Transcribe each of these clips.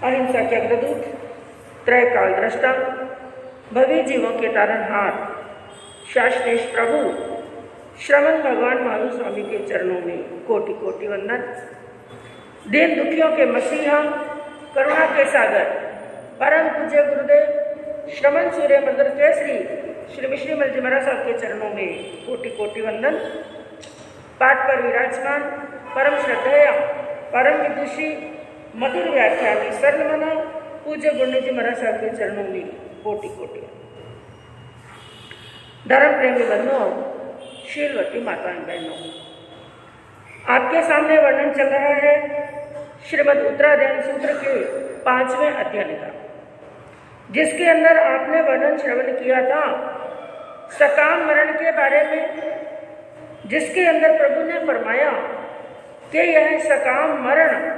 अहिंसा के अग्रदूत, त्रय काल दृष्टा, भवी जीवों के तारनहार, शाश्वत प्रभु श्रवण भगवान महावीर स्वामी के चरणों में कोटि कोटि वंदन। दीन दुखियों के मसीहा, करुणा के सागर, परम पूज्य गुरुदेव श्रवण सूर्य मंदिर केसरी श्री मिश्री जी महाराज साहब के चरणों में कोटि कोटि वंदन। पाठ पर विराजमान परम श्रद्धेय, परम विदुषी, मधुर व्याख्यानी स्वर्णमना पूज्य गुरु जी महाराज साहब के चरणों में कोटि कोटि। धर्म प्रेमी बंधुओं, शीलवती माताएं बहनों, आपके सामने वर्णन चल रहा है श्रीमद् उत्तरायण सूत्र के 5वें अध्याय का, जिसके अंदर आपने वर्णन श्रवण किया था सकाम मरण के बारे में, जिसके अंदर प्रभु ने फरमाया कि यह सकाम मरण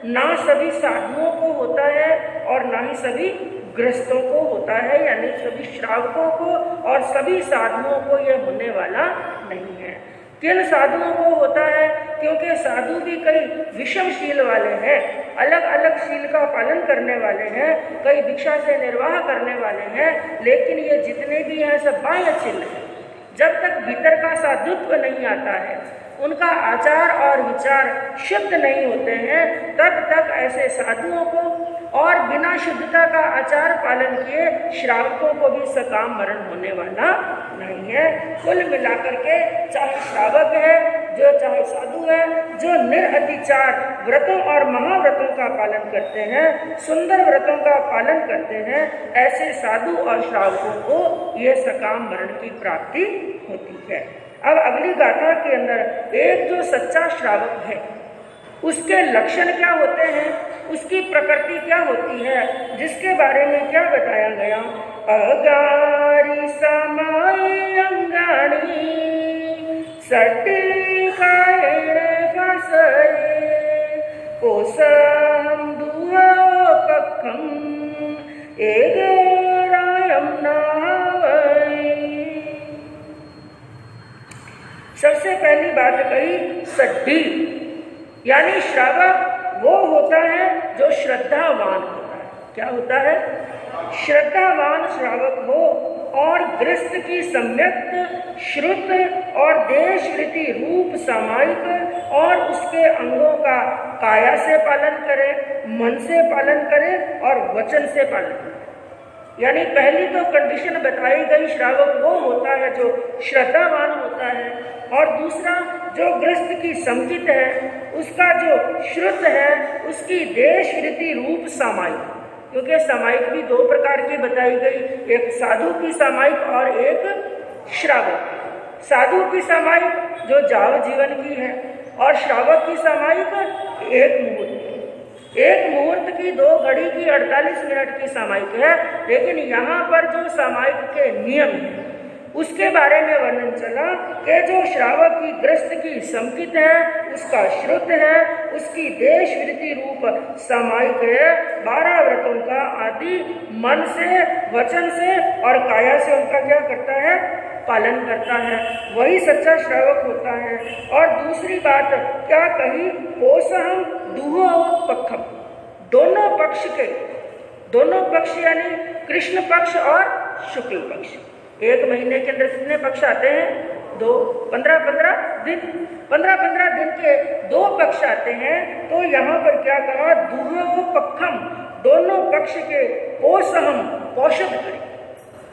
ना सभी साधुओं को होता है और ना ही सभी गृहस्थों को होता है, यानी सभी श्रावकों को और सभी साधुओं को यह होने वाला नहीं है। किन साधुओं को होता है? क्योंकि साधु भी कई विषम शील वाले हैं, अलग अलग शील का पालन करने वाले हैं, कई भिक्षा से निर्वाह करने वाले हैं, लेकिन ये जितने भी हैं सब बाह्य शील हैं। जब तक भीतर का साधुत्व नहीं आता है, उनका आचार और विचार शुद्ध नहीं होते हैं, तब तक ऐसे साधुओं को और बिना शुद्धता का आचार पालन किए श्रावकों को भी सकाम मरण होने वाला नहीं है। कुल मिलाकर के चाहे श्रावक है, जो चाहे साधु है, जो निरअतिचार व्रतों और महाव्रतों का पालन करते हैं, सुंदर व्रतों का पालन करते हैं, ऐसे साधु और श्रावकों को ये सकाम मरण की प्राप्ति होती है। अब अगली गाथा के अंदर एक जो सच्चा श्रावक है उसके लक्षण क्या होते हैं, उसकी प्रकृति क्या होती है, जिसके बारे में क्या बताया गया। अगारी समाई अंगाणी सटी कायणे फसई कोसम दुहा पक्खम एगरायम नावई। सबसे पहली बात कही सड्डी, यानी श्रावक वो होता है जो श्रद्धावान होता है। क्या होता है? श्रद्धावान श्रावक हो और गृहस्थ की सम्यक श्रुत और देश रीति रूप सामायिक और उसके अंगों का काया से पालन करे, मन से पालन करे और वचन से पालन करे। यानी पहली तो कंडीशन बताई गई, श्रावक वो होता है जो श्रद्धावान होता है, और दूसरा जो गृहस्थ की संकित है उसका जो श्रुत है उसकी देश रीति रूप सामायिक, क्योंकि सामायिक भी दो प्रकार की बताई गई, एक साधु की सामायिक और एक श्रावक। साधु की सामायिक जो जाव जीवन की है और श्रावक की सामायिक एक मुहूर्त की। एक मुहूर्त की 2 घड़ी की 48 मिनट की सामायिक है, लेकिन यहाँ पर जो सामायिक के नियम है उसके बारे में वर्णन चला कि जो श्रावक की गृहस्थ की संकित है उसका श्रुत है, उसकी देश वृत्ति रूप सामायिक है, 12 व्रतों का आदि मन से, वचन से और काया से उनका क्या करता है, पालन करता है, वही सच्चा श्रावक होता है। और दूसरी बात क्या कही, पोषहम दुहो पक्षम, दोनों पक्ष यानी कृष्ण पक्ष और शुक्ल पक्ष। एक महीने के अंदर कितने पक्ष आते हैं, 2, 15-15 दिन, 15-15 दिन के 2 पक्ष आते हैं। तो यहाँ पर क्या कहा, दुहो पक्षम, दोनों पक्ष के पोषहम, पौषध करें,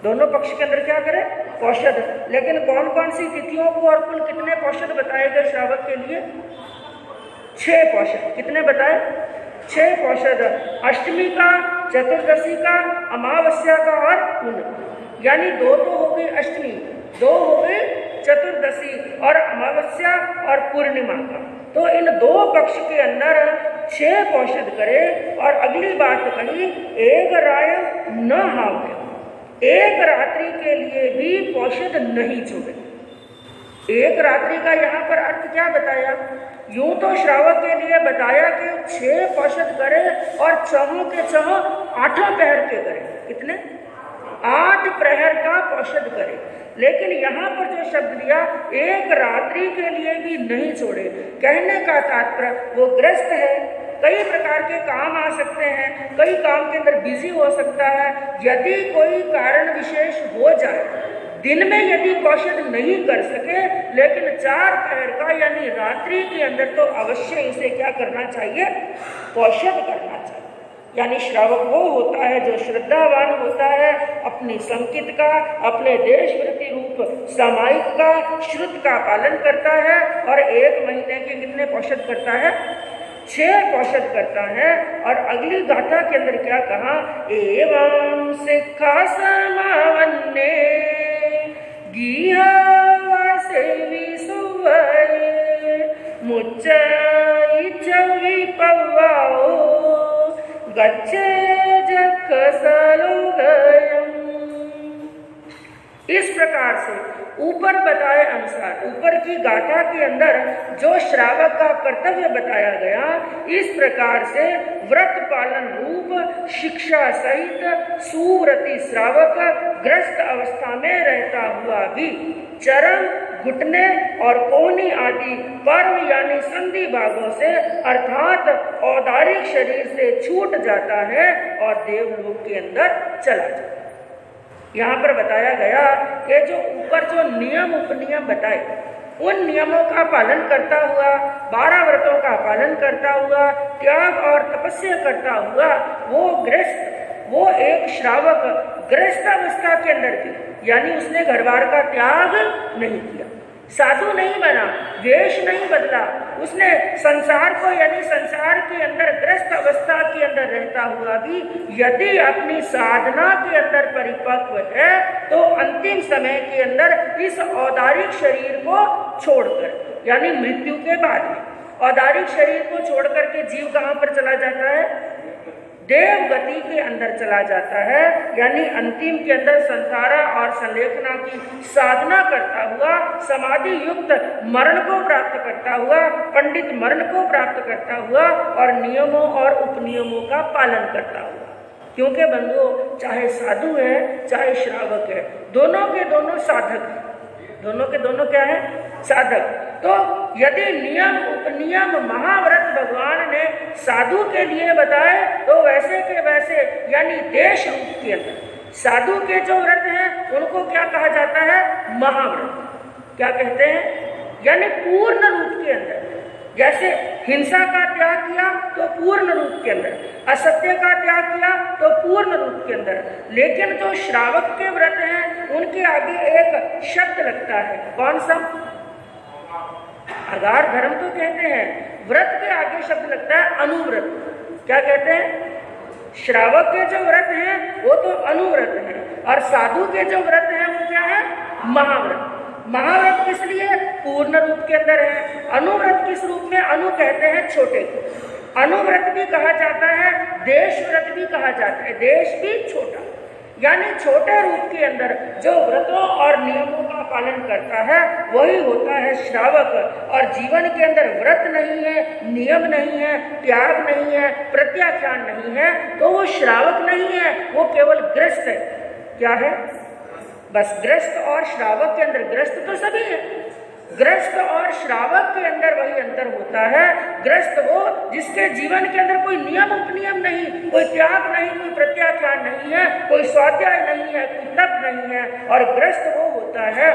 दोनों पक्ष के अंदर क्या करें, पौषध। लेकिन कौन कौन सी तिथियों को और कुल कितने पौषध बताए गए श्रावक के लिए, 6 पौषध। कितने बताए, 6 पौषध, अष्टमी का, चतुर्दशी का, अमावस्या का और पूर्णिमा, यानी 2 तो हो गई अष्टमी, 2 हो गई चतुर्दशी और अमावस्या और पूर्णिमा का। तो इन 2 पक्ष के अंदर 6 पौषध करे। और अगली बात कही, एक राय न हावे, एक रात्रि के लिए भी पौषध नहीं छोड़े। एक रात्रि का यहाँ पर अर्थ क्या बताया, यूं तो श्रावक के लिए बताया कि 6 पौषध करे और चहों के चहों 8 प्रहर के करे, कितने, 8 प्रहर का पौषध करे। लेकिन यहाँ पर जो शब्द दिया, एक रात्रि के लिए भी नहीं छोड़े, कहने का तात्पर्य वो ग्रस्त है, कई प्रकार के काम आ सकते हैं, कई काम के अंदर बिजी हो सकता है, यदि कोई कारण विशेष हो जाए, दिन में यदि पौषध नहीं कर सके, लेकिन 4 प्रहर का यानी रात्रि के अंदर तो अवश्य इसे क्या करना चाहिए, पौषध करना चाहिए। यानी श्रावक वो होता है जो श्रद्धावान होता है, अपनी संकित का, अपने देश वृत्ति रूप सामायिक का, श्रुत का पालन करता है और 1 महीने के कितने पौषध करता है, 6 पौषध करता है। और अगली गाथा के अंदर क्या कहा, एवं सिक्खा समावन्ने गीहा सेवी सुवये मुच्चाई चवी पवाओ गच्छे जख सलोगयम। इस प्रकार से ऊपर बताए अनुसार, ऊपर की गाथा के अंदर जो श्रावक का कर्तव्य बताया गया, इस प्रकार से व्रत पालन रूप शिक्षा सहित सुव्रती श्रावक ग्रस्त अवस्था में रहता हुआ भी चरण, घुटने और कोहनी आदि पर्व यानी संधि भागों से अर्थात औदारिक शरीर से छूट जाता है और देवलोक के अंदर चला जाता है। यहाँ पर बताया गया कि जो ऊपर जो नियम उपनियम बताए, उन नियमों का पालन करता हुआ, 12 व्रतों का पालन करता हुआ, त्याग और तपस्या करता हुआ वो गृहस्थ, वो एक श्रावक गृहस्थ अवस्था के अंदर थी, यानी उसने घरबार का त्याग नहीं किया, साधु नहीं बना, वेश नहीं बदला, उसने संसार को यानी संसार के अंदर ग्रस्त अवस्था के अंदर रहता हुआ भी यदि अपनी साधना के अंदर परिपक्व है तो अंतिम समय के अंदर इस औदारिक शरीर को छोड़कर यानी मृत्यु के बाद में औदारिक शरीर को छोड़कर के जीव कहाँ पर चला जाता है, देव गति के अंदर चला जाता है। यानी अंतिम के अंदर संसारा और संलेखना की साधना करता हुआ, समाधि युक्त मरण को प्राप्त करता हुआ, पंडित मरण को प्राप्त करता हुआ और नियमों और उपनियमों का पालन करता हुआ। क्योंकि बंधुओं, चाहे साधु है चाहे श्रावक है, दोनों के दोनों साधक, दोनों के दोनों क्या है, साधक। तो यदि नियम उपनियम महाव्रत भगवान ने साधु के लिए बताए तो वैसे के वैसे यानी देश रूप के अंदर साधु के जो व्रत हैं उनको क्या कहा जाता है, महाव्रत। क्या कहते हैं, यानी पूर्ण रूप के अंदर जैसे हिंसा का त्याग किया तो पूर्ण रूप के अंदर, असत्य का त्याग किया तो पूर्ण रूप के अंदर। लेकिन जो श्रावक के व्रत हैं उनके आगे एक शब्द लगता है, कौन सा? आगार धर्म तो कहते हैं, व्रत के आगे शब्द लगता है अनुव्रत। क्या कहते हैं? श्रावक के जो व्रत हैं वो तो अनुव्रत हैं, और साधु के जो व्रत हैं वो क्या है? महाव्रत। महाव्रत किस लिए? पूर्ण रूप के अंदर है। अनुव्रत किस रूप में? अनु कहते हैं छोटे को। अनुव्रत भी कहा जाता है, देश व्रत भी कहा जाता है, देश भी छोटा, यानी छोटे रूप के अंदर जो व्रतों और नियमों का पालन करता है वही होता है श्रावक। और जीवन के अंदर व्रत नहीं है, नियम नहीं है, त्याग नहीं है, प्रत्याख्यान नहीं है, तो वो श्रावक नहीं है, वो केवल ग्रस्त है। क्या है? बस ग्रस्त और श्रावक के अंदर, ग्रस्त तो सभी है, ग्रस्त और श्रावक के अंदर वही अंतर होता है। ग्रस्त वो जिसके जीवन के अंदर कोई नियम उपनियम नहीं, कोई त्याग नहीं, कोई प्रत्याख्यान नहीं है, कोई स्वाध्याय नहीं है, कोई तप नहीं है। और ग्रस्त वो होता है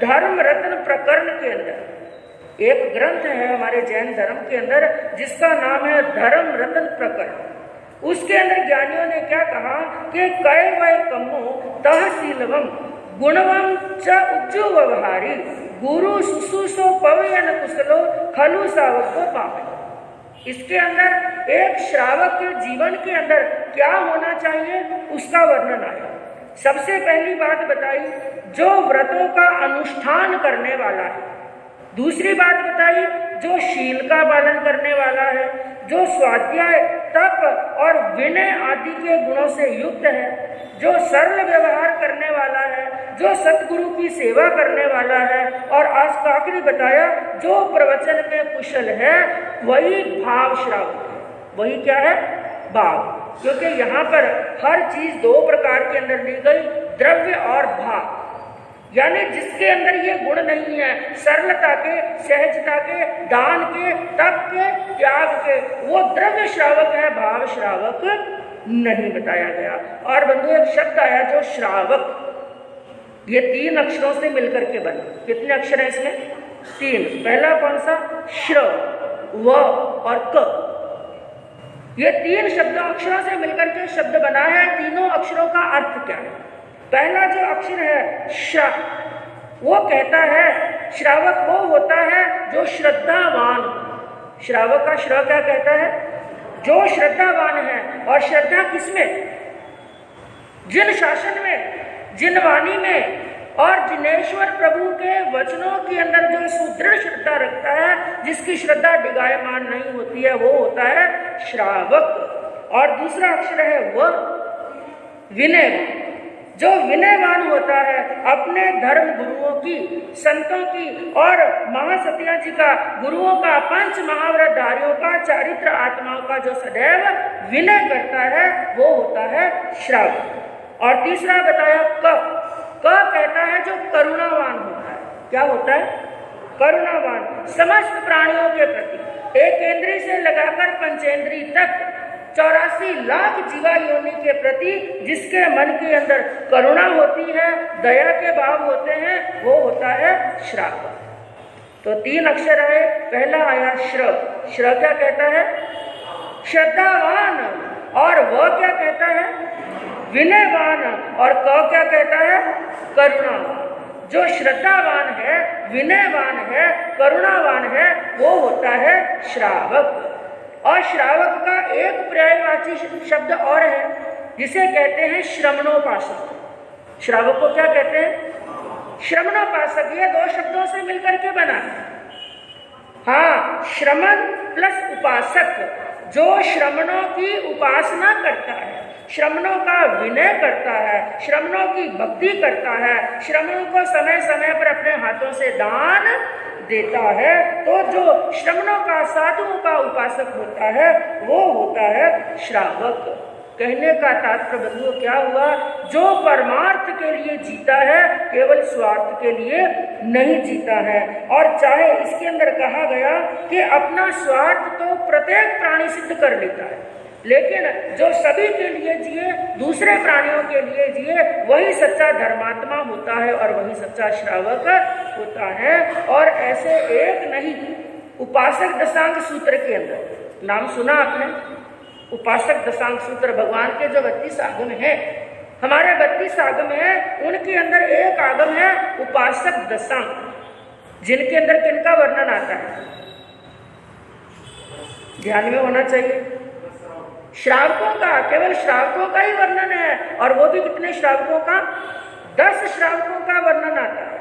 धर्म रत्न प्रकरण के अंदर। एक ग्रंथ है हमारे जैन धर्म के अंदर जिसका नाम है धर्म रत्न प्रकरण। उसके अंदर ज्ञानियों ने क्या कहा कि कय वै कम्मो तहसीलवम गुणवम च उच्चो व्यवहारी गुरु सुसुसो पवयन कुशलो खलु सावको पावे। इसके अंदर एक श्रावक के जीवन के अंदर क्या होना चाहिए उसका वर्णन आया। सबसे पहली बात बताई जो व्रतों का अनुष्ठान करने वाला है। दूसरी बात बताई जो शील का पालन करने वाला है, जो स्वाध्याय तप और विनय आदि के गुणों से युक्त है, जो सरल व्यवहार करने वाला है, जो सतगुरु की सेवा करने वाला है, और आज का आखिरी बताया जो प्रवचन में कुशल है वही भाव श्रावक है। वही क्या है? भाव। क्योंकि यहाँ पर हर चीज दो प्रकार के अंदर ली गई, द्रव्य और भाव। यानी जिसके अंदर ये गुण नहीं है, सरलता के, सहजता के, दान के, तप के, त्याग के, वो द्रव्य श्रावक है, भाव श्रावक नहीं बताया गया। और बंधु एक शब्द आया जो श्रावक, ये 3 अक्षरों से मिलकर के बना। कितने अक्षर हैं इसमें? 3। पहला कौन सा? श्र, व और क। ये 3 शब्दों अक्षरों से मिलकर के शब्द बना है। तीनों अक्षरों का अर्थ क्या है? पहला जो अक्षर है श, वो कहता है श्रावक वो होता है जो श्रद्धावान। श्रावक का श्र क्या कहता है? जो श्रद्धावान है। और श्रद्धा किसमें? जिन शासन में, जिन वाणी में और जिनेश्वर प्रभु के वचनों के अंदर जो सुदृढ़ श्रद्धा रखता है, जिसकी श्रद्धा डिगायमान नहीं होती है, वो होता है श्रावक। और दूसरा अक्षर है व, विनय। जो विनयवान होता है, अपने धर्म गुरुओं की, संतों की और महासतिया जी का, गुरुओं का, पंच महाव्रतधारियों का, चारित्र आत्माओं का जो सदैव विनय करता है वो होता है श्रावक। और तीसरा बताया क कहता है जो करुणावान होता है। क्या होता है? करुणावान। समस्त प्राणियों के प्रति, एक इंद्रिय से लगाकर पंचेंद्रिय तक 84 लाख जीवा योनि के प्रति जिसके मन के अंदर करुणा होती है, दया के भाव होते हैं, वो होता है श्रावक। तो 3 अक्षर आए। पहला आया श्र। श्र क्या कहता है? श्रद्धावान। और वह क्या कहता है? विनयवान। और क क्या कहता है? करुणावान। जो श्रद्धावान है, विनयवान है, करुणावान है, वो होता है श्रावक। और श्रावक का एक पर्यायवाची शब्द और है जिसे कहते हैं श्रमणोपासक। श्रावक को क्या कहते हैं? श्रमणोपासक। ये 2 शब्दों से मिलकर के बना है। हाँ, श्रमण प्लस उपासक। जो श्रमणों की उपासना करता है, श्रमणों का विनय करता है, श्रमणों की भक्ति करता है, श्रमणों को समय समय पर अपने हाथों से दान देता है, तो जो श्रमणों का, साधुओं का उपासक होता है वो होता है श्रावक। कहने का तात्पर्य बंधुओं क्या हुआ? जो परमार्थ के लिए जीता है, केवल स्वार्थ के लिए नहीं जीता है। और चाहे इसके अंदर कहा गया कि अपना स्वार्थ तो प्रत्येक प्राणी सिद्ध कर लेता है, लेकिन जो सभी के लिए जिए, दूसरे प्राणियों के लिए जिए, वही सच्चा धर्मात्मा होता है और वही सच्चा श्रावक होता है। और ऐसे एक नहीं उपासक दशांग सूत्र के अंदर, नाम सुना आपने, उपासक दशांग सूत्र, भगवान के जो 32 आगम है, हमारे 32 आगम है, उनके अंदर एक आगम है उपासक दशांग, जिनके अंदर किनका वर्णन आता है, ध्यान में होना चाहिए, श्रावकों का, केवल श्रावकों का ही वर्णन है। और वो भी कितने श्रावकों का, 10 श्रावकों का वर्णन आता है,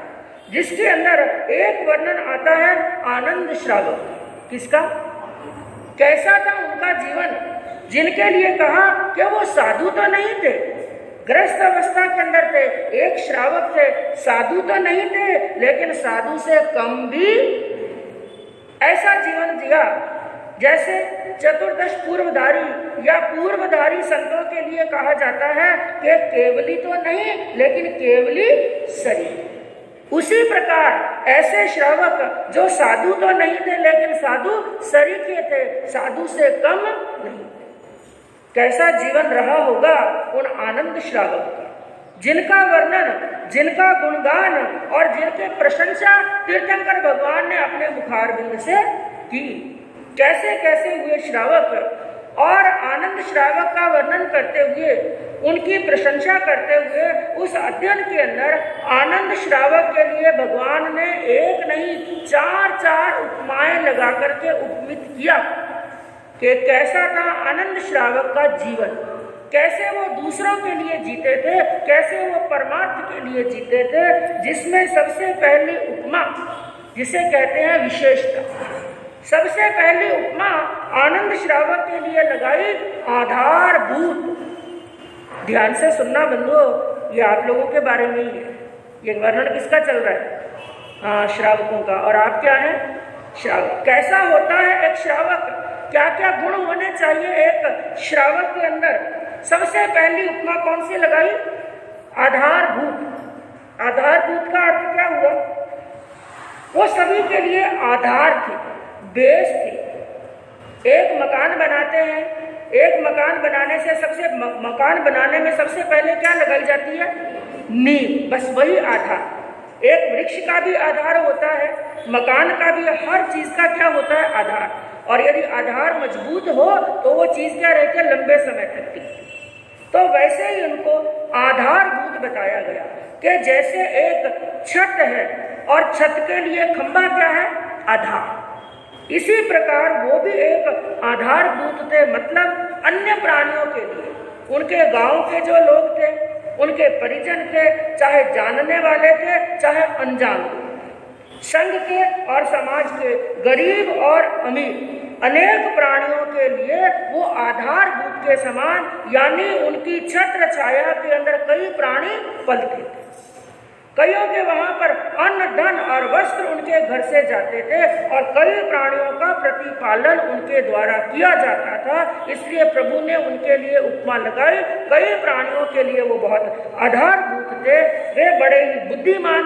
जिसके अंदर एक वर्णन आता है आनंद श्रावक। किसका, कैसा था उनका जीवन, जिनके लिए कहा कि वो साधु तो नहीं थे, ग्रस्त अवस्था के अंदर थे, एक श्रावक थे, साधु तो नहीं थे लेकिन साधु से कम भी ऐसा जीवन जिया जैसे चतुर्दश पूर्वधारी या पूर्वधारी संतों के लिए कहा जाता है कि केवली तो नहीं लेकिन केवली शरीर। उसी प्रकार ऐसे श्रावक जो साधु तो नहीं थे लेकिन साधु शरीर के थे, साधु से कम नहीं, कैसा जीवन रहा होगा उन आनंद श्रावक का, जिनका वर्णन, जिनका गुणगान और जिनके प्रशंसा तीर्थंकर भगवान ने अपने मुखारबिंद से की। कैसे कैसे हुए श्रावक, और आनंद श्रावक का वर्णन करते हुए, उनकी प्रशंसा करते हुए उस अध्ययन के अंदर आनंद श्रावक के लिए भगवान ने एक नहीं 4 उपमाएं लगा करके उपमित किया कि कैसा था आनंद श्रावक का जीवन, कैसे वो दूसरों के लिए जीते थे, कैसे वो परमार्थ के लिए जीते थे। जिसमें सबसे पहली उपमा, जिसे कहते हैं विशेषता, सबसे पहली उपमा आनंद श्रावक के लिए लगाई आधारभूत। ध्यान से सुनना बंधुओं, ये आप लोगों के बारे में ही है, ये वर्णन किसका चल रहा है, हाँ, श्रावकों का। और आप क्या हैं, श्रावक। कैसा होता है एक श्रावक, क्या क्या गुण होने चाहिए एक श्रावक के अंदर। सबसे पहली उपमा कौन सी लगाई, आधारभूत। आधारभूत का अर्थ क्या हुआ, वो सभी के लिए आधार थे, बेस थे। एक मकान बनाते हैं, एक मकान बनाने से मकान बनाने में सबसे पहले क्या लगाई जाती है, नींव, बस वही आधार। एक वृक्ष का भी आधार होता है, मकान का भी, हर चीज का क्या होता है, आधार। और यदि आधार मजबूत हो तो वो चीज क्या रहती है, लंबे समय तक टिकती। तो वैसे ही उनको आधारभूत बताया गया कि जैसे एक छत है और छत के लिए खंभा क्या है, आधार, इसी प्रकार वो भी एक आधारभूत थे। मतलब अन्य प्राणियों के लिए, उनके गांव के जो लोग थे, उनके परिजन थे, चाहे जानने वाले थे चाहे अनजान, संघ के और समाज के, गरीब और अमीर, अनेक प्राणियों के लिए वो आधारभूत के समान, यानी उनकी छत्र छाया के अंदर कई प्राणी पलते थे। कईयों के वहां पर अन्न, धन और वस्त्र उनके घर से जाते थे और कई प्राणियों का प्रतिपालन उनके द्वारा किया जाता था। इसलिए प्रभु ने उनके लिए उपमा लगाई। कई प्राणियों के लिए वो बहुत आधारभूत थे। वे बड़े ही बुद्धिमान,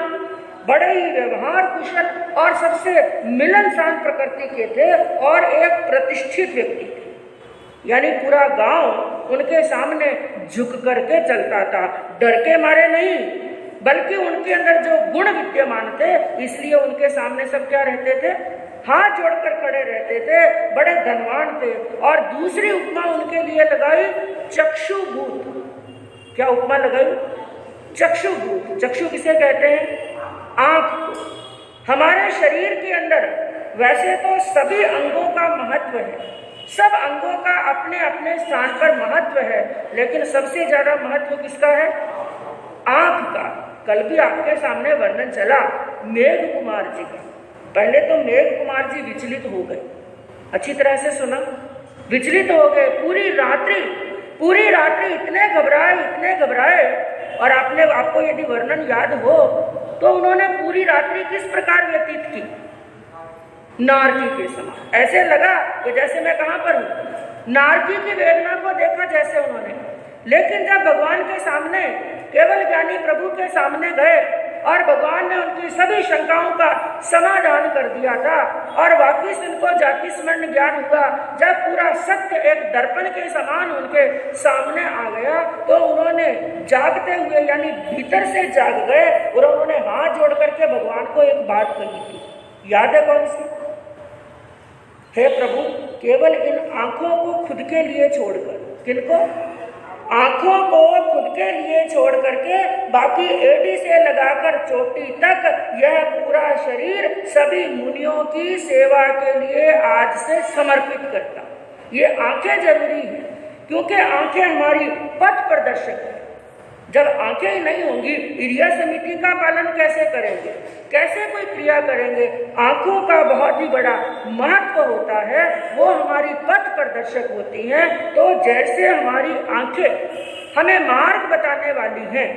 बड़े ही व्यवहार कुशल और सबसे मिलनसार प्रकृति के थे और एक प्रतिष्ठित व्यक्ति थे। यानी पूरा गांव उनके सामने झुक करके चलता था, डर के मारे नहीं, बल्कि उनके अंदर जो गुण विद्यमान थे, इसलिए उनके सामने सब क्या रहते थे, हाथ जोड़कर खड़े रहते थे, बड़े धनवान थे। और दूसरी उपमा उनके लिए लगाई चक्षुभूत। क्या उपमा लगाई, चक्षुभूत। चक्षु किसे कहते हैं, आंख। हमारे शरीर के अंदर वैसे तो सभी अंगों का महत्व है, सब अंगों का अपने अपने स्थान पर महत्व है, लेकिन सबसे ज्यादा महत्व किसका है, आंख का। कल भी आपके सामने वर्णन चला मेघ कुमार जी का। पहले तो मेघ कुमार जी विचलित हो गए, अच्छी तरह से सुना, विचलित हो गए। पूरी रात्रि इतने घबराए। और आपको यदि वर्णन याद हो तो उन्होंने पूरी रात्रि किस प्रकार व्यतीत की, नारकी के समान। ऐसे लगा कि जैसे मैं कहां पर हूं, नारकी की वेदना को देखा जैसे उन्होंने। लेकिन जब भगवान के सामने, केवल ज्ञानी प्रभु के सामने गए और भगवान ने उनकी सभी शंकाओं का समाधान कर दिया था और वापिस इनको जाति स्मरण ज्ञान हुआ, जब पूरा सत्य एक दर्पण के समान उनके सामने आ गया, तो उन्होंने जागते हुए, यानी भीतर से जाग गए और उन्होंने हाथ जोड़ करके भगवान को एक बात कही थी। याद है कौन सी, हे प्रभु, केवल इन आंखों को खुद के लिए छोड़कर, किनको? आंखों को खुद के लिए छोड़ करके बाकी एड़ी से लगाकर चोटी तक यह पूरा शरीर सभी मुनियों की सेवा के लिए आज से समर्पित करता। ये आंखें जरूरी है, क्योंकि आंखें हमारी पथ प्रदर्शक है। जब आंखें ही नहीं होंगी, क्रिया समिति का पालन कैसे करेंगे, कैसे कोई क्रिया करेंगे? आंखों का बहुत ही बड़ा महत्व होता है, वो हमारी पथ प्रदर्शक होती हैं। तो जैसे हमारी आंखें हमें मार्ग बताने वाली हैं,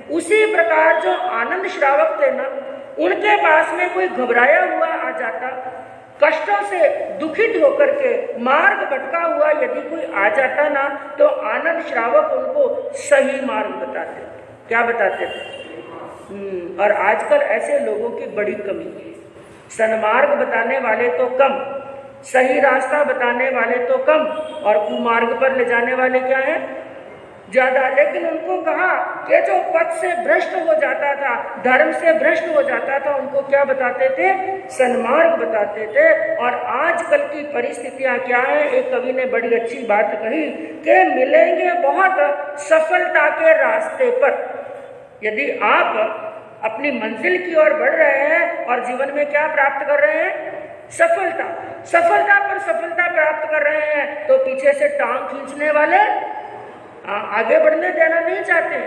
उसी प्रकार जो आनंद श्रावक थे ना, उनके पास में कोई घबराया हुआ आ जाता, कष्टों से दुखित होकर के मार्ग भटका हुआ यदि कोई आ जाता ना, तो आनंद श्रावक उनको सही मार्ग बताते। क्या बताते थे? और आजकल ऐसे लोगों की बड़ी कमी है। सन्मार्ग बताने वाले तो कम, सही रास्ता बताने वाले तो कम, और कुमार्ग पर ले जाने वाले क्या है? ज्यादा। लेकिन उनको कहा कि जो पथ से भ्रष्ट हो जाता था, धर्म से भ्रष्ट हो जाता था, उनको क्या बताते थे? सन्मार्ग बताते थे। और आजकल की परिस्थितियां क्या है? एक कवि ने बड़ी अच्छी बात कही कि मिलेंगे बहुत सफलता के रास्ते पर। यदि आप अपनी मंजिल की ओर बढ़ रहे हैं और जीवन में क्या प्राप्त कर रहे हैं? सफलता। सफलता पर सफलता प्राप्त कर रहे हैं, तो पीछे से टांग खींचने वाले आगे बढ़ने देना नहीं चाहते।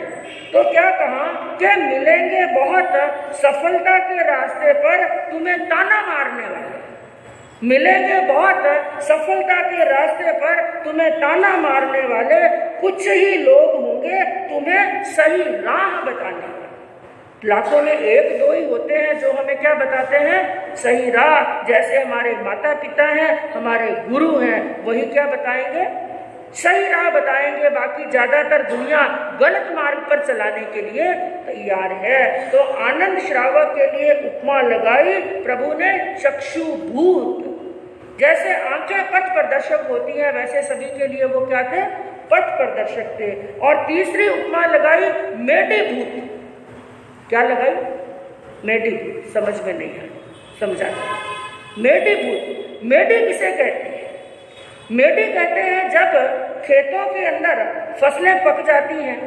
तो क्या कहा कि मिलेंगे बहुत सफलता के रास्ते पर तुम्हें ताना मारने वाले, मिलेंगे बहुत सफलता के रास्ते पर तुम्हें ताना मारने वाले, कुछ ही लोग होंगे तुम्हें सही राह बताने वाले। लाखों में एक दो ही होते हैं जो हमें क्या बताते हैं? सही राह। जैसे हमारे माता पिता हैं, हमारे गुरु हैं, वही क्या बताएंगे? सही राह बताएंगे। बाकी ज्यादातर दुनिया गलत मार्ग पर चलाने के लिए तैयार है। तो आनंद श्रावक के लिए उपमा लगाई प्रभु ने चक्षुभूत। जैसे आंखें पथ प्रदर्शक होती हैं, वैसे सभी के लिए वो क्या थे? पथ प्रदर्शक थे। और तीसरी उपमा लगाई मेढीभूत। क्या लगाई? मेढीभूत। समझ में नहीं आया, समझा। मेढीभूत, मेढी किसे कहते हैं? मेढी कहते हैं जब खेतों के अंदर फसलें पक जाती हैं।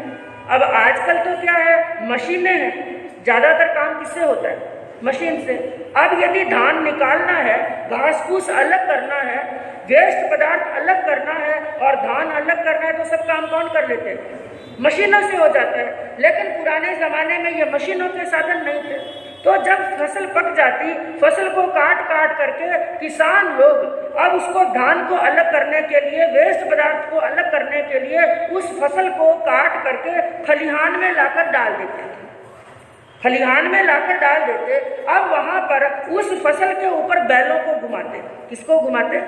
अब आजकल तो क्या है? मशीनें हैं, ज्यादातर काम किससे होता है? मशीन से। अब यदि धान निकालना है, घास फूस अलग करना है, वेस्ट पदार्थ अलग करना है और धान अलग करना है, तो सब काम कौन कर लेते हैं? मशीनों से हो जाता है। लेकिन पुराने जमाने में ये मशीनों के साधन नहीं थे। तो जब फसल पक जाती, फसल को काट काट करके किसान लोग अब उसको धान को अलग करने के लिए, वेस्ट पदार्थ को अलग करने के लिए उस फसल को काट करके खलिहान में लाकर डाल देते थे। खलिहान में लाकर डाल देते। अब वहां पर उस फसल के ऊपर बैलों को घुमाते। किसको घुमाते?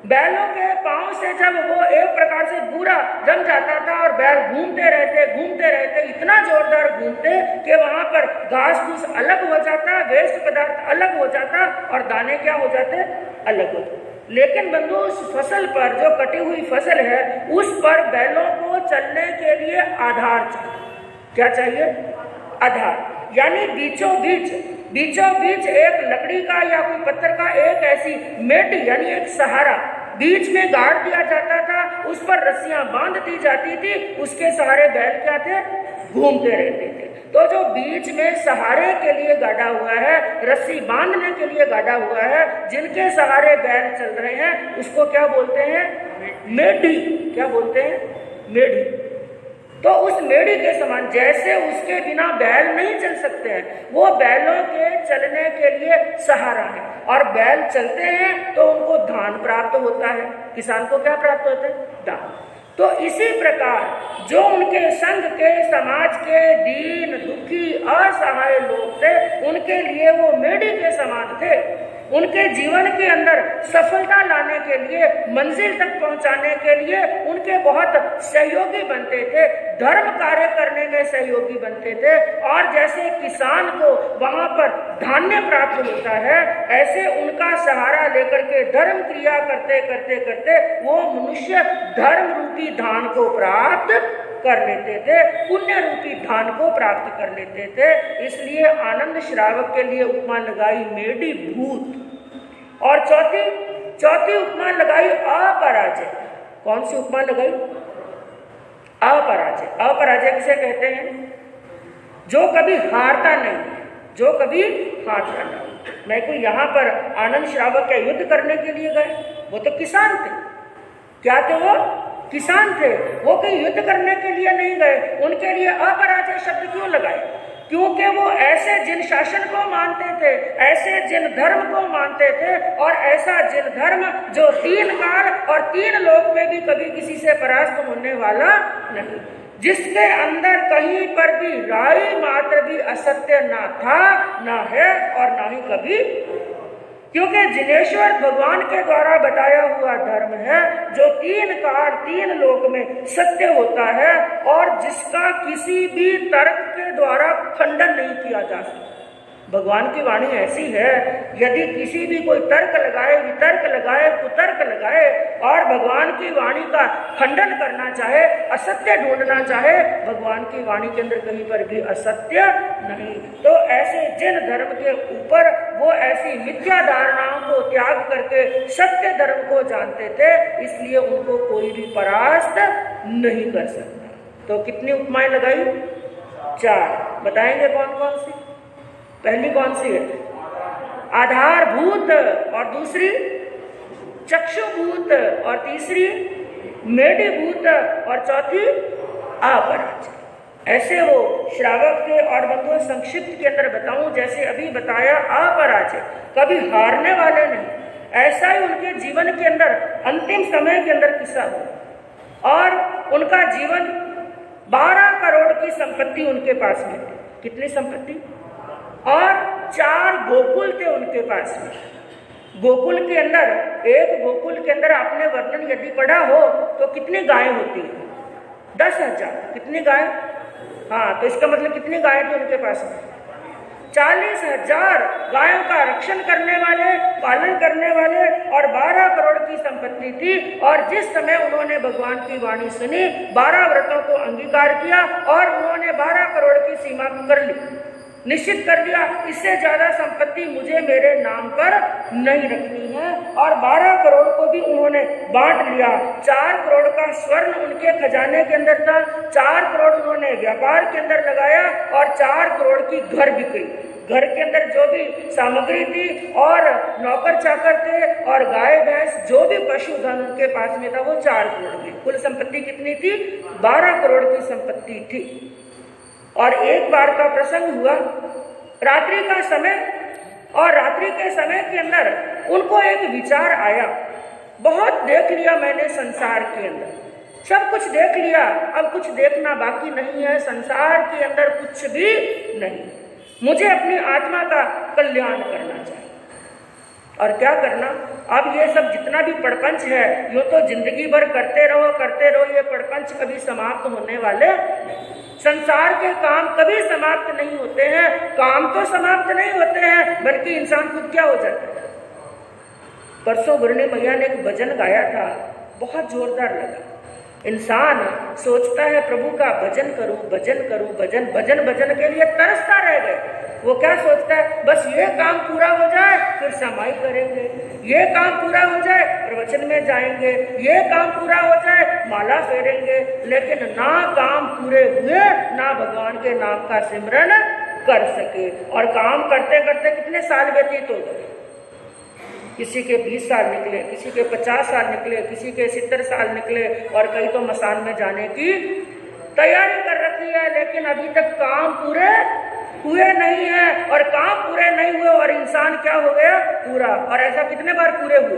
बैलों के पांव से जब वो एक प्रकार से पूरा जम जाता था और बैल घूमते रहते, इतना जोरदार घूमते कि वहां पर घास फूस अलग हो जाता, वेस्ट पदार्थ अलग हो जाता और दाने क्या हो जाते? अलग हो जाते। लेकिन बंधु, उस फसल पर, जो कटी हुई फसल है, उस पर बैलों को चलने के लिए आधार चाहिए। क्या चाहिए? आधार। यानी बीचों बीच एक लकड़ी का या कोई पत्थर का एक ऐसी मेटी यानी एक सहारा बीच में गाड़ दिया जाता था, उस पर रस्सियां बांध दी जाती थी, उसके सहारे बैल क्या थे? घूमते रहते थे। तो जो बीच में सहारे के लिए गाड़ा हुआ है, रस्सी बांधने के लिए गाड़ा हुआ है, जिनके सहारे बैल चल रहे हैं, उसको क्या बोलते हैं? मेढी। क्या बोलते हैं? मेढी। तो उस मेढी के समान, जैसे उसके बिना बैल नहीं चल सकते हैं, वो बैलों के चलने के लिए सहारा है। और बैल चलते हैं तो उनको धान प्राप्त होता है। किसान को क्या प्राप्त होता है? धान। तो इसी प्रकार जो उनके संग के, समाज के दीन दुखी असहाय लोग थे, उनके लिए वो मेढी के समान थे। उनके जीवन के अंदर सफलता लाने के लिए, मंजिल तक पहुंचाने के लिए उनके बहुत सहयोगी बनते थे, धर्म कार्य करने में सहयोगी बनते थे। और जैसे किसान को वहां पर धान्य प्राप्त होता है, ऐसे उनका सहारा लेकर के धर्म क्रिया करते करते करते वो मनुष्य धर्म रूपी धान को प्राप्त कर लेते थे, पुण्य रूपी धान को प्राप्त कर लेते थे। इसलिए आनंद श्रावक के लिए उपमा लगाई मेढी भूत। और चौथी चौथी उपमा लगाई अपराजय। कौन सी उपमा लगाई? अपराजय। अपराजय किसे कहते हैं? जो कभी हारता नहीं, जो कभी हारता नहीं। मैं कोई यहाँ पर आनंद श्रावक के युद्ध करने के लिए गए? वो तो किसान थे। क्या थे वो? किसान थे। वो कहीं युद्ध करने के लिए नहीं गए। उनके लिए अपराजय शब्द क्यों लगाए? क्योंकि वो ऐसे जिन शासन को मानते थे, ऐसे जिन धर्म को मानते थे, और ऐसा जिन धर्म जो 3 काल और 3 लोक में भी कभी किसी से परास्त होने वाला नहीं, जिसके अंदर कहीं पर भी राई मात्र भी असत्य ना था, ना है और ना ही कभी। क्योंकि जिनेश्वर भगवान के द्वारा बताया हुआ धर्म है जो 3 काल 3 लोक में सत्य होता है और जिसका किसी भी तर्क के द्वारा खंडन नहीं किया जा सकता। भगवान की वाणी ऐसी है, यदि किसी भी कोई तर्क लगाए, वितर्क लगाए, कुतर्क लगाए और भगवान की वाणी का खंडन करना चाहे, असत्य ढूंढना चाहे, भगवान की वाणी के अंदर कहीं पर भी असत्य नहीं। तो ऐसे जिन धर्म के ऊपर वो ऐसी मिथ्या धारणाओं को त्याग करके सत्य धर्म को जानते थे, इसलिए उनको कोई भी परास्त नहीं कर सकता। तो कितनी उपमाएं लगाई? 4। बताएंगे कौन कौन सी? पहली कौन सी है? आधारभूत, और दूसरी चक्षुभूत, और तीसरी मेढीभूत, और चौथी अपराजय। ऐसे वो श्रावक के और बंधुओं संक्षिप्त के अंदर बताऊं, जैसे अभी बताया अपराजय, कभी हारने वाले नहीं। ऐसा ही उनके जीवन के अंदर अंतिम समय के अंदर किस्सा हुआ और उनका जीवन 12 करोड़ की संपत्ति उनके पास में थी। कितनी संपत्ति? और 4 गोकुल थे उनके पास में। गोकुल के अंदर, एक गोकुल के अंदर आपने वर्णन यदि पढ़ा हो तो कितनी गायें होती है? 10,000। कितनी गाय? हाँ, तो इसका मतलब कितनी गायें थी उनके पास में? 40,000 गायों का रक्षण करने वाले, पालन करने वाले, और 12 करोड़ की संपत्ति थी। और जिस समय उन्होंने भगवान की वाणी सुनी, 12 व्रतों को अंगीकार किया और उन्होंने 12 करोड़ की सीमा कर ली, निश्चित कर लिया, इससे ज्यादा संपत्ति मुझे मेरे नाम पर नहीं रखनी है। और 12 करोड़ को भी उन्होंने बांट लिया। 4 करोड़ का स्वर्ण उनके खजाने के अंदर था, 4 करोड़ उन्होंने व्यापार के अंदर लगाया और 4 करोड़ की घर बिक्री। घर के अंदर जो भी सामग्री थी और नौकर चाकर थे और गाय भैंस जो भी पशुधन उनके पास में था वो 4 करोड़ की। कुल संपत्ति कितनी थी? 12 करोड़ की संपत्ति थी। और एक बार का प्रसंग हुआ, रात्रि का समय, और रात्रि के समय के अंदर उनको एक विचार आया, बहुत देख लिया मैंने संसार के अंदर, सब कुछ देख लिया, अब कुछ देखना बाकी नहीं है, संसार के अंदर कुछ भी नहीं, मुझे अपनी आत्मा का कल्याण करना चाहिए। और क्या करना? अब ये सब जितना भी प्रपंच है, यूं तो जिंदगी भर करते रहो, ये प्रपंच कभी समाप्त होने वाले। संसार के काम कभी समाप्त नहीं होते हैं। काम तो समाप्त नहीं होते हैं, बल्कि इंसान खुद क्या हो जाता है। परसों गुरनी मैया ने एक भजन गाया था, बहुत जोरदार लगा। इंसान सोचता है प्रभु का भजन करूं, भजन करूं, भजन भजन के लिए तरसता रह गए। वो क्या सोचता है? बस ये काम पूरा हो जाए फिर समाई करेंगे, ये काम पूरा हो जाए प्रवचन में जाएंगे, ये काम पूरा हो जाए माला फेरेंगे। लेकिन ना काम पूरे हुए, ना भगवान के नाम का सिमरन कर सके। और काम करते करते कितने साल व्यतीत हो गए। किसी के 20 साल निकले, किसी के 50 साल निकले, किसी के 70 साल निकले, और कई तो मसान में जाने की तैयारी कर रखी है, लेकिन अभी तक काम पूरे हुए नहीं है। और काम पूरे नहीं हुए और इंसान क्या हो गया? पूरा। और ऐसा कितने बार पूरे हुए?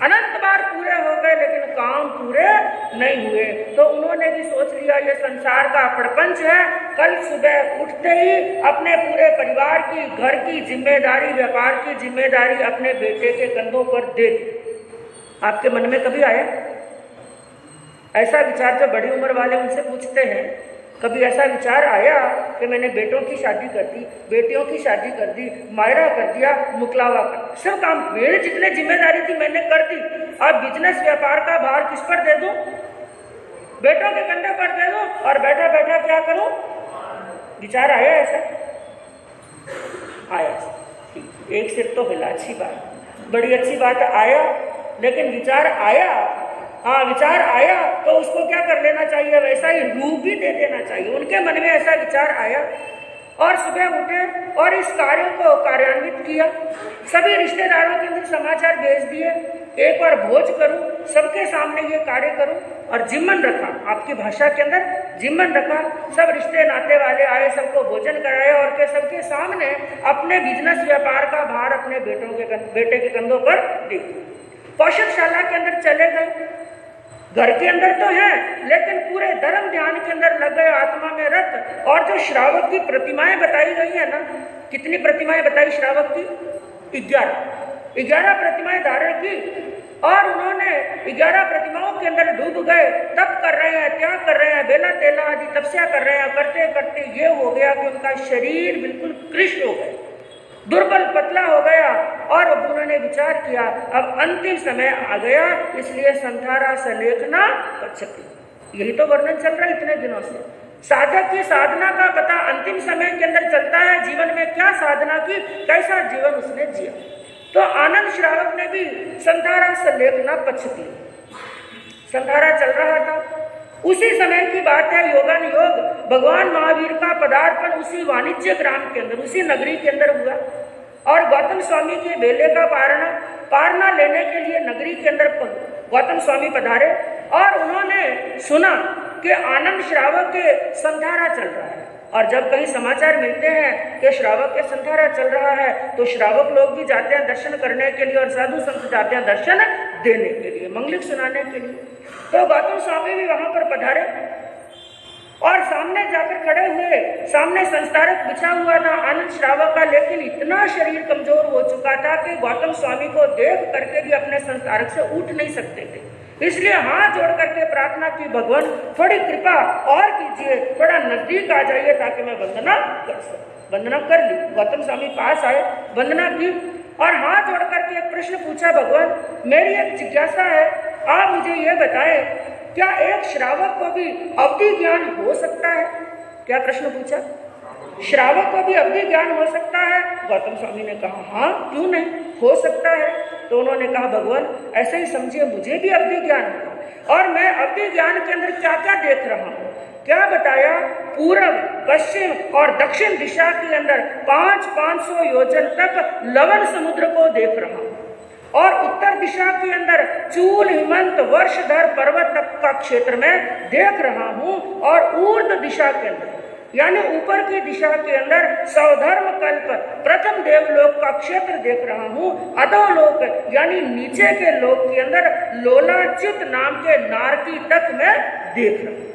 अनंत बार पूरे हो गए, लेकिन काम पूरे नहीं हुए। तो उन्होंने भी सोच लिया ये संसार का प्रपंच है, कल सुबह उठते ही अपने पूरे परिवार की, घर की जिम्मेदारी, व्यापार की जिम्मेदारी अपने बेटे के कंधों पर दे दी। आपके मन में कभी आया ऐसा विचार? जो बड़ी उम्र वाले उनसे पूछते हैं, कभी ऐसा विचार आया कि मैंने बेटों की शादी कर दी, बेटियों की शादी कर दी, मायरा कर दिया, मुकलावा कर दिया, सब काम मेरे जितने जिम्मेदारी थी मैंने कर दी, अब बिजनेस व्यापार का भार किस पर दे दूं? बेटों के कंधे पर दे दूं और बैठा बैठा क्या करूं? विचार आया ऐसा? आया। एक सिर तो हिला, अच्छी बात। बड़ी अच्छी बात आया, लेकिन विचार आया, हाँ विचार आया तो उसको क्या कर लेना चाहिए, वैसा ही रूप भी दे देना चाहिए। उनके मन में ऐसा विचार आया और सुबह उठे और इस कार्य को कार्यान्वित किया। सभी रिश्तेदारों के अंदर समाचार भेज दिए, एक बार भोज करूं, सबके सामने ये कार्य करूं, और जिम्मन रखा, आपकी भाषा के अंदर जिम्मन रखा। सब रिश्ते नाते वाले आए, सबको भोजन कराया और के सबके सामने अपने बिजनेस व्यापार का भार अपने बेटे के कंधों पर दी। कौशलशाला के अंदर चले गए, घर के अंदर तो है लेकिन पूरे धर्म ध्यान के अंदर लग गए, आत्मा में रत। और जो श्रावक की प्रतिमाएं बताई गई है ना, कितनी प्रतिमाएं बताई श्रावक की? 11 प्रतिमाएं धारण की और उन्होंने 11 प्रतिमाओं के अंदर डूब गए, तप कर रहे हैं, त्याग कर रहे हैं, बेला तेला आदि तपस्या कर रहे हैं। करते करते ये हो गया कि उनका शरीर बिल्कुल कृष्ण हो गया, दुर्बल पतला हो गया। और अब उन्होंने विचार किया अब अंतिम समय आ गया, इसलिए संथारा सलेखना पच्छति। यही तो वर्णन चल रहा है इतने दिनों से। साधक की साधना का पता अंतिम समय के अंदर चलता है, जीवन में क्या साधना की, कैसा जीवन उसने जिया। तो आनंद श्रावक ने भी संथारा सलेखना पच्छति, संथारा चल रहा था। उसी समय की बात है, योगान योग, भगवान महावीर का पदार्पण उसी वाणिज्य ग्राम के अंदर, उसी नगरी के अंदर हुआ। और गौतम स्वामी के बेले का पारना लेने के लिए नगरी के अंदर गौतम स्वामी पधारे और उन्होंने सुना कि आनंद श्रावक के संथारा चल रहा है। और जब कहीं समाचार मिलते हैं कि श्रावक के संथारा चल रहा है तो श्रावक लोग भी जाते हैं दर्शन करने के लिए और साधु संत जाते हैं दर्शन देने के लिए, मंगलिक सुनाने के लिए। तो गौतम स्वामी भी वहां पर पधारे और सामने जाकर खड़े हुए, सामने संस्कारक बिछा हुआ था आनंद श्रावक का, लेकिन इतना शरीर कमजोर हो चुका था कि गौतम स्वामी को देख करके भी अपने संस्कारक से उठ नहीं सकते थे। इसलिए हाथ जोड़ करके प्रार्थना की, भगवान थोड़ी कृपा और कीजिए, थोड़ा नजदीक आ जाइए ताकि मैं वंदना कर सकूं। वंदना कर ली, गौतम स्वामी पास आए, वंदना की और हाथ जोड़ करके एक प्रश्न पूछा, भगवान मेरी एक जिज्ञासा है, आप मुझे ये बताएं क्या एक श्रावक को भी अवधि ज्ञान हो सकता है? क्या प्रश्न पूछा? श्रावक को भी अवधि ज्ञान हो सकता है? गौतम स्वामी ने कहा हाँ क्यों नहीं, हो सकता है। तो उन्होंने कहा भगवान ऐसे ही समझिए, मुझे भी अवधि ज्ञान है और मैं अवधि ज्ञान के अंदर क्या क्या देख रहा हूँ। क्या बताया? पूर्व, पश्चिम और दक्षिण दिशा के अंदर 500 योजन तक लवण समुद्र को देख रहा हूँ और उत्तर दिशा के अंदर चूल, हिमंत, वर्षधर पर्वत तक का क्षेत्र में देख रहा हूँ और ऊर्ध्व दिशा के अंदर यानी ऊपर की दिशा के अंदर सौधर्म कल्प प्रथम देवलोक का क्षेत्र देख रहा हूँ। अधोलोक यानी नीचे के लोक के अंदर लोलाचित नाम के नारकी तक मैं देख रहा हूँ।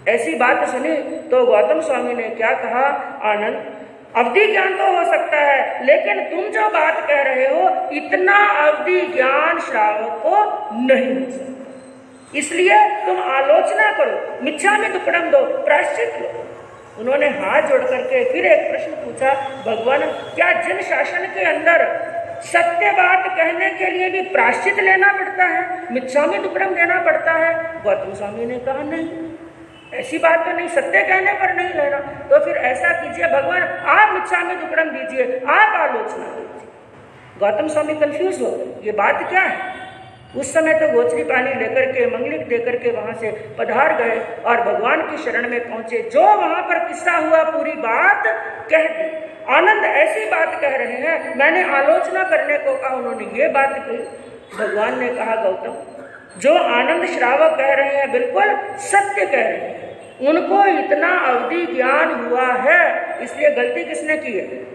ऐसी बात सुनी तो गौतम स्वामी ने क्या कहा, आनंद अवधि ज्ञान तो हो सकता है लेकिन तुम जो बात कह रहे हो इतना अवधि ज्ञान श्रावक को नहीं हो सकता, इसलिए तुम आलोचना करो, मिच्छामि दुक्कडम दो, प्रायश्चित लो। उन्होंने हाथ जोड़ करके फिर एक प्रश्न पूछा, भगवान क्या जन शासन के अंदर सत्य बात कहने के लिए भी प्रायश्चित लेना पड़ता है, मिच्छामि दुक्कडम देना पड़ता है? गौतम स्वामी ने कहा नहीं, ऐसी बात तो नहीं, सत्य कहने पर नहीं लेना। तो फिर ऐसा कीजिए भगवान आप मिच्छामि दुक्कडम दीजिए, आप आलोचना कीजिए। गौतम स्वामी कंफ्यूज हो गए, ये बात क्या है। उस समय तो गोचरी पानी लेकर के, मंगलिक देकर के वहां से पधार गए और भगवान की शरण में पहुंचे। जो वहां पर किस्सा हुआ पूरी बात कह दी। आनंद ऐसी बात कह रहे हैं, मैंने आलोचना करने को कहा, उन्होंने ये बात कही। भगवान ने कहा गौतम जो आनंद श्रावक कह रहे हैं बिल्कुल सत्य कह रहे हैं, उनको इतना अवधि ज्ञान हुआ है, इसलिए गलती किसने की है?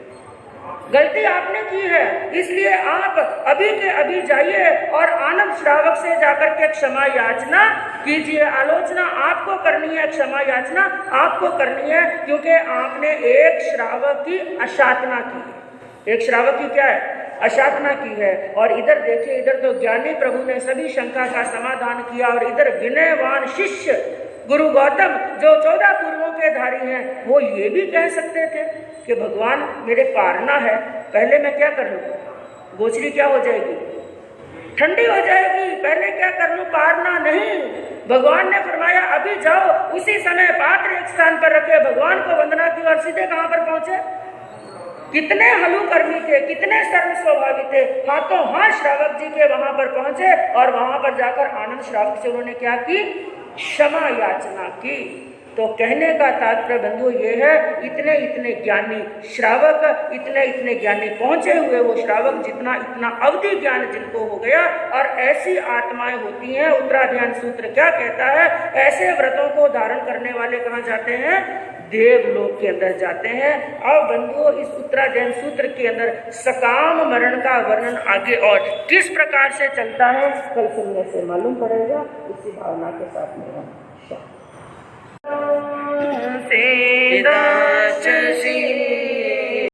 गलती आपने की है। इसलिए आप अभी के अभी जाइए और आनंद श्रावक से जाकर के क्षमा याचना कीजिए। आलोचना आपको करनी है, क्षमा याचना आपको करनी है, क्योंकि आपने एक श्रावक की अशातना की। एक श्रावक की क्या है? अशातना की है। और इधर देखिए, इधर तो ज्ञानी प्रभु ने सभी शंका का समाधान किया और इधर विनयवान शिष्य गुरु गौतम जो 14 पूर्वों के धारी हैं, वो ये भी कह सकते थे कि भगवान मेरे पारना है, पहले मैं क्या कर लूँ, गोचरी क्या हो जाएगी, ठंडी हो जाएगी, पहले क्या कर लूँ, पारना नहीं। भगवान ने फरमाया अभी जाओ। उसी समय पात्र एक स्थान पर रखे, भगवान को वंदना की और सीधे कहाँ पर पहुंचे? कितने हलुकर्मी थे, कितने सर्व स्वभावी थे। हाथों हाथ श्रावक जी के वहां पर पहुंचे और वहां पर जाकर आनंद श्रावक से उन्होंने क्या की, क्षमा याचना की। तो कहने का तात्पर्य बंधु ये है, इतने इतने ज्ञानी श्रावक, इतने इतने ज्ञानी पहुंचे हुए वो श्रावक, जितना इतना अवधि ज्ञान जिनको हो गया। और ऐसी आत्माएं होती हैं, उत्तराध्यान सूत्र क्या कहता है, ऐसे व्रतों को धारण करने वाले कहाँ जाते हैं, देवलोक के अंदर जाते हैं। अब बंधुओं, इस उत्तराध्यान सूत्र के अंदर सकाम मरण का वर्णन आगे और किस प्रकार से चलता है, कल सुनने से मालूम पड़ेगा। इसी भावना के साथ में हम